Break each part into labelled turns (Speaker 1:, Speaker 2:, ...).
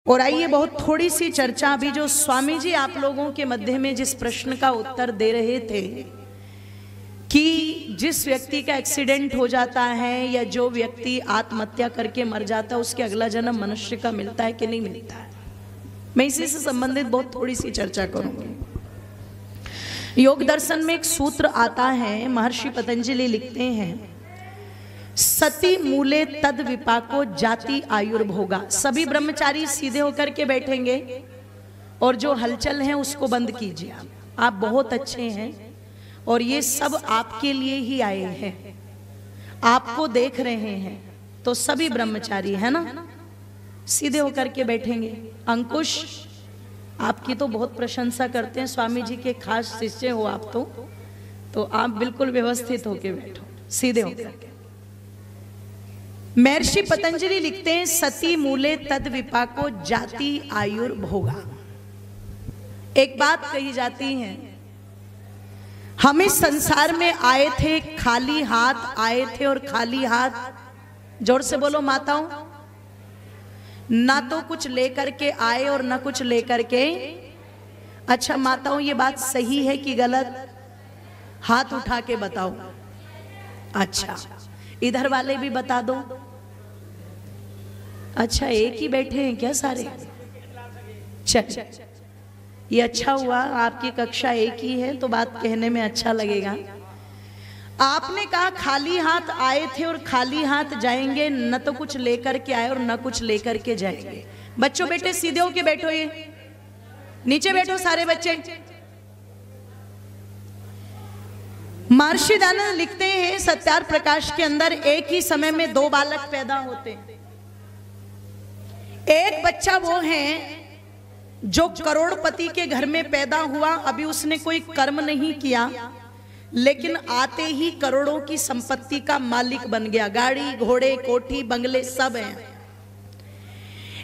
Speaker 1: और आइए बहुत थोड़ी सी चर्चा अभी जो स्वामी जी आप लोगों के मध्य में जिस प्रश्न का उत्तर दे रहे थे कि जिस व्यक्ति का एक्सीडेंट हो जाता है या जो व्यक्ति आत्महत्या करके मर जाता है उसके अगला जन्म मनुष्य का मिलता है कि नहीं मिलता है, मैं इसी से संबंधित बहुत थोड़ी सी चर्चा करूंगी। योग दर्शन में एक सूत्र आता है, महर्षि पतंजलि लिखते हैं, सती मूले तद विपाको जाति आयुर्भोगा। सभी ब्रह्मचारी सीधे होकर के बैठेंगे और जो हलचल है उसको बंद कीजिए। आप बहुत अच्छे हैं और ये सब आपके लिए ही आए हैं, आपको देख रहे हैं, तो सभी ब्रह्मचारी है ना, सीधे होकर के बैठेंगे। अंकुश, आपकी तो बहुत प्रशंसा करते हैं, स्वामी जी के खास शिष्य हो आप तो आप बिल्कुल व्यवस्थित होकर बैठो, सीधे होकर के। महर्षि पतंजलि लिखते हैं, सती मूले तद विपाको जाति आयुर्भोगा। एक बात कही जाती है, हम इस संसार में आए थे खाली हाथ आए थे, और खाली हाथ, जोर से बोलो माताओं, ना तो कुछ लेकर के आए और ना कुछ लेकर के। अच्छा माताओं, ये बात सही है कि गलत? हाथ उठा के बताओ। अच्छा, इधर वाले भी बता दो। अच्छा, एक ही बैठे हैं क्या सारे? चल, ये अच्छा हुआ, आपकी कक्षा एक ही है तो बात कहने में अच्छा लगेगा। आपने कहा खाली हाथ आए थे और खाली हाथ जाएंगे, न तो कुछ लेकर के आए और न कुछ लेकर के जाएंगे। बच्चों बेटे सीधे होके बैठो, ये नीचे बैठो सारे बच्चे। महर्षि दयानंद लिखते हैं सत्यार्थ प्रकाश के अंदर, एक ही समय में दो बालक पैदा होते हैं। एक बच्चा वो है जो करोड़पति के घर में पैदा हुआ, अभी उसने कोई कर्म नहीं किया, लेकिन आते ही करोड़ों की संपत्ति का मालिक बन गया, गाड़ी घोड़े कोठी बंगले सब हैं।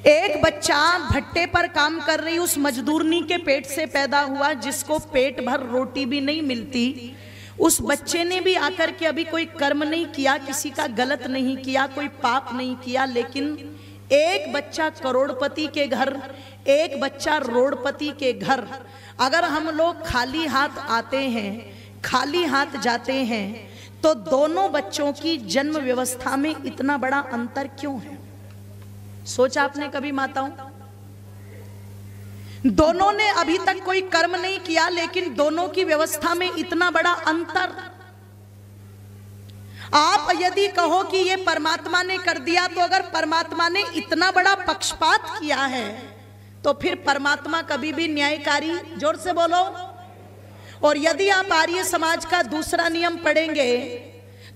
Speaker 1: एक बच्चा भट्टे पर काम कर रही उस मजदूरनी के पेट से पैदा हुआ, जिसको पेट भर रोटी भी नहीं मिलती। उस बच्चे ने भी आकर के अभी कोई कर्म नहीं किया, किसी का गलत नहीं किया, कोई पाप नहीं किया, लेकिन एक बच्चा करोड़पति के घर, एक बच्चा रोड़पति के घर। अगर हम लोग खाली हाथ आते हैं खाली हाथ जाते हैं तो दोनों बच्चों की जन्म व्यवस्था में इतना बड़ा अंतर क्यों है? सोचा आपने कभी माताओं? दोनों ने अभी तक कोई कर्म नहीं किया, लेकिन दोनों की व्यवस्था में इतना बड़ा अंतर। आप यदि कहो कि ये परमात्मा ने कर दिया, तो अगर परमात्मा ने इतना बड़ा पक्षपात किया है तो फिर परमात्मा कभी भी न्यायकारी, जोर से बोलो। और यदि आप आर्य समाज का दूसरा नियम पढ़ेंगे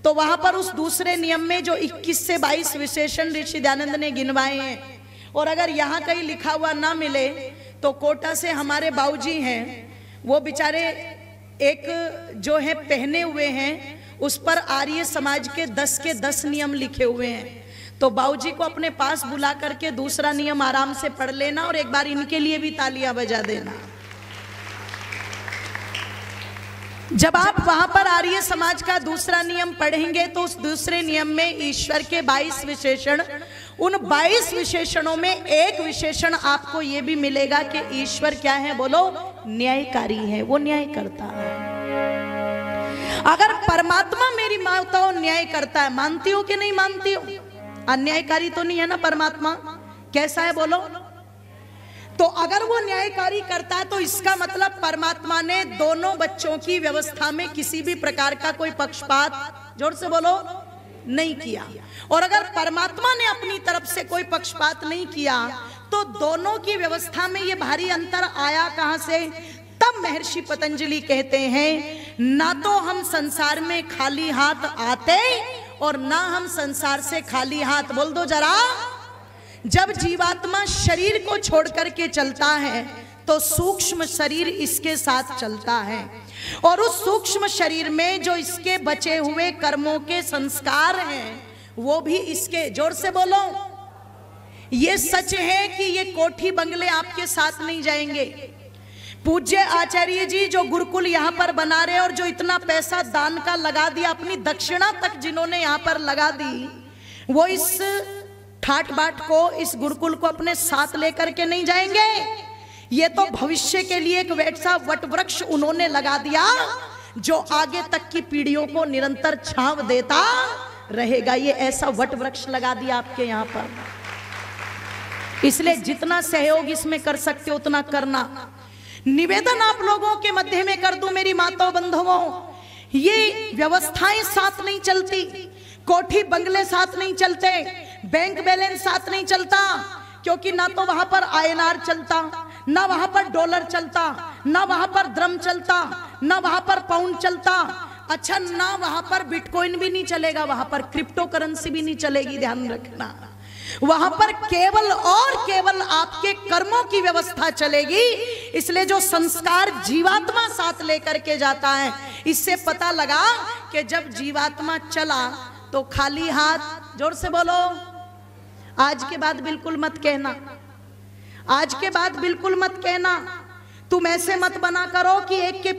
Speaker 1: तो वहां पर उस दूसरे नियम में जो 21 से 22 विशेषण ऋषि दयानंद ने गिनवाए हैं, और अगर यहां कहीं लिखा हुआ ना मिले तो कोटा से हमारे बाबूजी हैं, वो बेचारे एक जो है पहने हुए हैं, उस पर आर्य समाज के 10 के 10 नियम लिखे हुए हैं। तो बाबूजी को अपने पास बुला करके दूसरा नियम आराम से पढ़ लेना और एक बार इनके लिए भी तालियां बजा देना। जब आप वहां पर आर्य समाज का दूसरा नियम पढ़ेंगे तो उस दूसरे नियम में ईश्वर के 22 विशेषण, उन 22 विशेषणों में एक विशेषण आपको यह भी मिलेगा कि ईश्वर क्या है? बोलो, न्यायकारी है, वो न्याय करता है। अगर परमात्मा मेरी माताओं न्याय करता है, मानती हो कि नहीं मानती हो? अन्यायकारी तो नहीं है ना परमात्मा? कैसा है बोलो? तो अगर वो न्यायकारी करता है तो इसका मतलब परमात्मा ने दोनों बच्चों की व्यवस्था में किसी भी प्रकार का कोई पक्षपात, जोर से बोलो, नहीं किया। और अगर परमात्मा ने अपनी तरफ से कोई पक्षपात नहीं किया तो दोनों की व्यवस्था में ये भारी अंतर आया कहां से? तब महर्षि पतंजलि कहते हैं, ना तो हम संसार में खाली हाथ आते और ना हम संसार से खाली हाथ, बोल दो जरा। जब जीवात्मा शरीर को छोड़ करके चलता है तो सूक्ष्म शरीर इसके साथ चलता है, और उस सूक्ष्म शरीर में जो इसके बचे हुए कर्मों के संस्कार हैं वो भी इसके, जोर से बोलो। ये सच है कि ये कोठी बंगले आपके साथ नहीं जाएंगे। पूज्य आचार्य जी जो गुरुकुल यहाँ पर बना रहे और जो इतना पैसा दान का लगा दिया, अपनी दक्षिणा तक जिन्होंने यहाँ पर लगा दी, वो इस ठाट बाट को, इस गुरुकुल को अपने साथ लेकर के नहीं जाएंगे। ये तो भविष्य के लिए एक वैसा वट वृक्ष उन्होंने लगा दिया जो आगे तक की पीढ़ियों को निरंतर छांव देता रहेगा। ये ऐसा वट वृक्ष लगा दिया आपके यहाँ पर। इसलिए जितना सहयोग इसमें कर सकते हो उतना करना। निवेदन आप लोगों के मध्य में कर दूं मेरी माताओं बंधुओं, ये व्यवस्थाएं साथ नहीं चलती, कोठी बंगले साथ नहीं चलते, बैंक बैलेंस साथ नहीं चलता, क्योंकि ना तो वहां पर INR चलता, ना वहां पर डॉलर चलता, ना वहां पर द्रम चलता, ना वहां पर पाउंड चलता, अच्छा ना वहां पर बिटकॉइन भी नहीं चलेगा, वहां पर क्रिप्टो करेंसी भी नहीं चलेगी, ध्यान रखना। वहां पर केवल और केवल आपके कर्मों की व्यवस्था चलेगी। इसलिए जो संस्कार जीवात्मा साथ लेकर के जाता है, इससे पता लगा कि जब जीवात्मा चला तो खाली हाथ, जोर से बोलो, आज के बाद बिल्कुल मत कहना, आज के बाद बिल्कुल मत कहना। तुम ऐसे मत बना करो कि एक के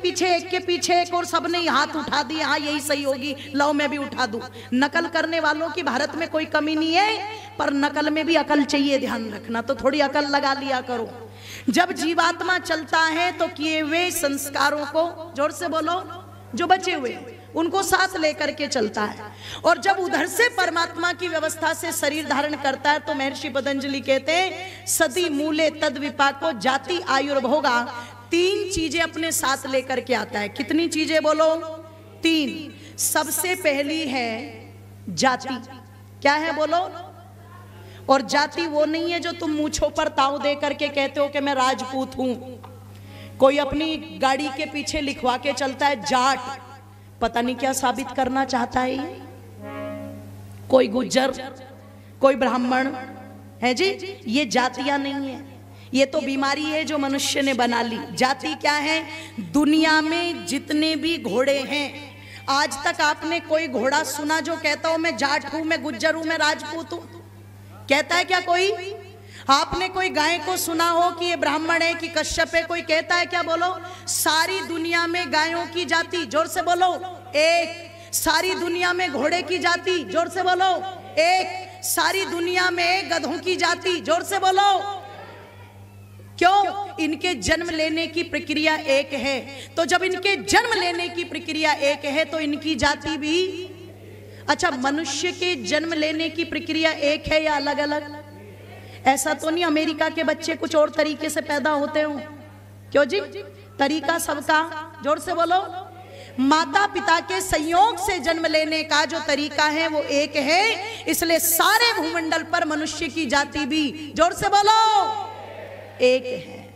Speaker 1: पीछे एक और सबने हाथ उठा दिया, हाँ यही सही होगी, लाओ मैं भी उठा दूं। नकल करने वालों की भारत में कोई कमी नहीं है, पर नकल में भी अकल चाहिए, ध्यान रखना। तो थोड़ी अकल लगा लिया करो। जब जीवात्मा चलता है तो किए हुए संस्कारों को, जोर से बोलो, जो बचे हुए उनको साथ लेकर के चलता है। और जब उधर से परमात्मा की व्यवस्था से शरीर धारण करता है तो महर्षि पतंजलि कहते हैं सदी मूले तद विपाको जाति आयुर्भोगा, 3 चीजें अपने साथ लेकर के आता है। कितनी चीजें बोलो? 3। सबसे पहली है जाति। क्या है बोलो? और जाति वो नहीं है जो तुम मूंछों पर ताव दे करके कहते हो कि मैं राजपूत हूं। कोई अपनी गाड़ी के पीछे लिखवा के चलता है जाट, पता नहीं क्या साबित करना चाहता है। कोई गुज्जर, कोई ब्राह्मण है जी, ये जातियां नहीं है, ये तो बीमारी है जो मनुष्य ने बना ली। जाति क्या है? दुनिया में जितने भी घोड़े हैं, आज तक आपने कोई घोड़ा सुना जो कहता हो मैं जाट हूं, मैं गुज्जर हूं, मैं राजपूत हूं? कहता है क्या कोई? आपने कोई गाय को सुना हो कि ये ब्राह्मण है कि कश्यप है? कोई कहता है क्या? बोलो। सारी दुनिया में गायों की जाति, जोर से बोलो, 1। सारी दुनिया में घोड़े की जाति, जोर से बोलो, 1। सारी दुनिया में गधों की जाति, जोर से बोलो। क्यों? इनके जन्म लेने की प्रक्रिया एक है। तो जब इनके जन्म लेने की प्रक्रिया एक है तो इनकी जाति भी। अच्छा, मनुष्य के जन्म लेने की प्रक्रिया एक है या अलग अलग? ऐसा तो नहीं अमेरिका के बच्चे कुछ और तरीके से पैदा होते हो? क्यों जी? तरीका सबका, जोर से बोलो। माता पिता के संयोग से जन्म लेने का जो तरीका है वो एक है, इसलिए सारे भूमंडल पर मनुष्य की जाति भी, जोर से बोलो, एक है।